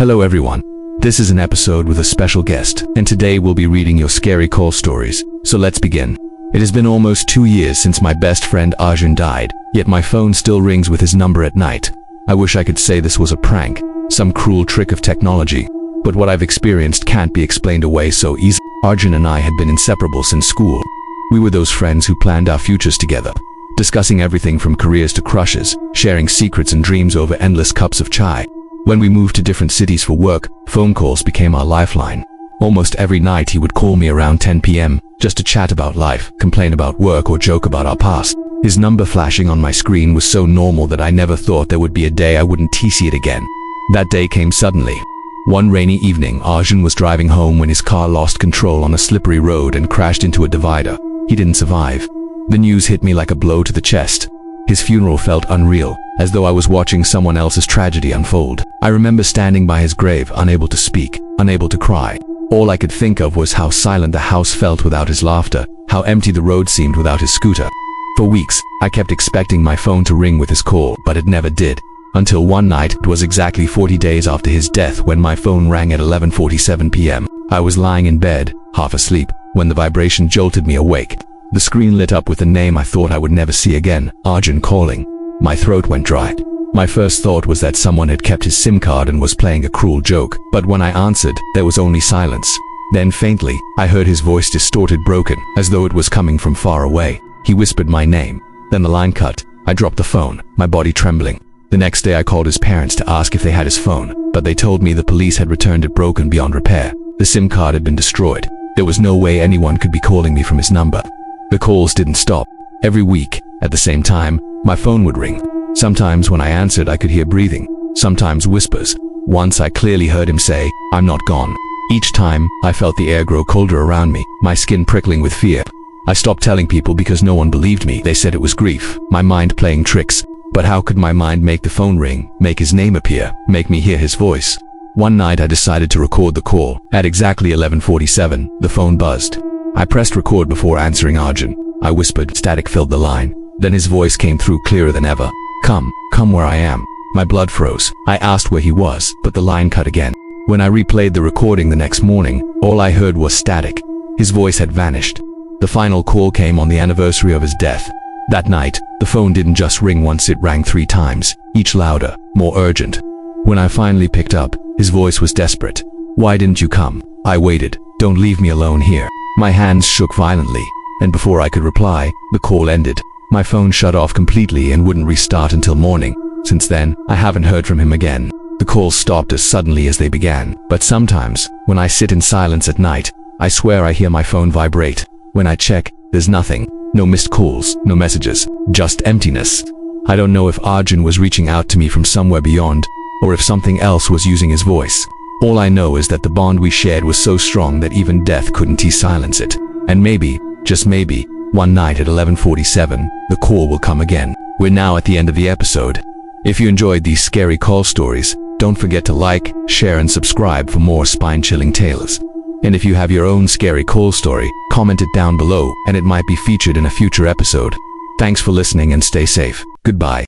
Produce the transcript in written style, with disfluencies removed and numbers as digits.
Hello everyone. This is an episode with a special guest, and today we'll be reading your scary call stories. So let's begin. It has been almost 2 years since my best friend Arjun died, yet my phone still rings with his number at night. I wish I could say this was a prank, some cruel trick of technology, but what I've experienced can't be explained away so easily. Arjun and I had been inseparable since school. We were those friends who planned our futures together, discussing everything from careers to crushes, sharing secrets and dreams over endless cups of chai. When we moved to different cities for work, phone calls became our lifeline. Almost every night he would call me around 10 p.m. just to chat about life, complain about work, or joke about our past. His number flashing on my screen was so normal that I never thought there would be a day I wouldn't TC it again. That day came suddenly. One rainy evening, Arjun was driving home when his car lost control on a slippery road and crashed into a divider. He didn't survive. The news hit me like a blow to the chest. His funeral felt unreal, as though I was watching someone else's tragedy unfold. I remember standing by his grave, unable to speak, unable to cry. All I could think of was how silent the house felt without his laughter, how empty the road seemed without his scooter. For weeks, I kept expecting my phone to ring with his call, but it never did. Until one night, it was exactly 40 days after his death when my phone rang at 11:47 p.m. I was lying in bed, half asleep, when the vibration jolted me awake. The screen lit up with a name I thought I would never see again, Arjun calling. My throat went dry. My first thought was that someone had kept his SIM card and was playing a cruel joke, but when I answered, there was only silence. Then faintly, I heard his voice distorted, broken, as though it was coming from far away. He whispered my name. Then the line cut. I dropped the phone, my body trembling. The next day I called his parents to ask if they had his phone, but they told me the police had returned it broken beyond repair. The SIM card had been destroyed. There was no way anyone could be calling me from his number. The calls didn't stop. Every week, at the same time, my phone would ring. Sometimes when I answered, I could hear breathing, sometimes whispers. Once I clearly heard him say, "I'm not gone." Each time, I felt the air grow colder around me, my skin prickling with fear. I stopped telling people because no one believed me. They said it was grief, my mind playing tricks. But how could my mind make the phone ring, make his name appear, make me hear his voice? One night I decided to record the call. At exactly 11:47, the phone buzzed. I pressed record before answering Arjun. I whispered, static filled the line. Then his voice came through clearer than ever. Come where I am." My blood froze. I asked where he was, but the line cut again. When I replayed the recording the next morning, all I heard was static. His voice had vanished. The final call came on the anniversary of his death. That night, the phone didn't just ring once, it rang 3 times, each louder, more urgent. When I finally picked up, his voice was desperate. "Why didn't you come? I waited. Don't leave me alone here." My hands shook violently, and before I could reply, the call ended. My phone shut off completely and wouldn't restart until morning. Since then, I haven't heard from him again. The calls stopped as suddenly as they began, but sometimes, when I sit in silence at night, I swear I hear my phone vibrate. When I check, there's nothing. No missed calls, no messages, just emptiness. I don't know if Arjun was reaching out to me from somewhere beyond, or if something else was using his voice. All I know is that the bond we shared was so strong that even death couldn't silence it. And maybe, just maybe, one night at 11:47, the call will come again. We're now at the end of the episode. If you enjoyed these scary call stories, don't forget to like, share, and subscribe for more spine-chilling tales. And if you have your own scary call story, comment it down below and it might be featured in a future episode. Thanks for listening and stay safe. Goodbye.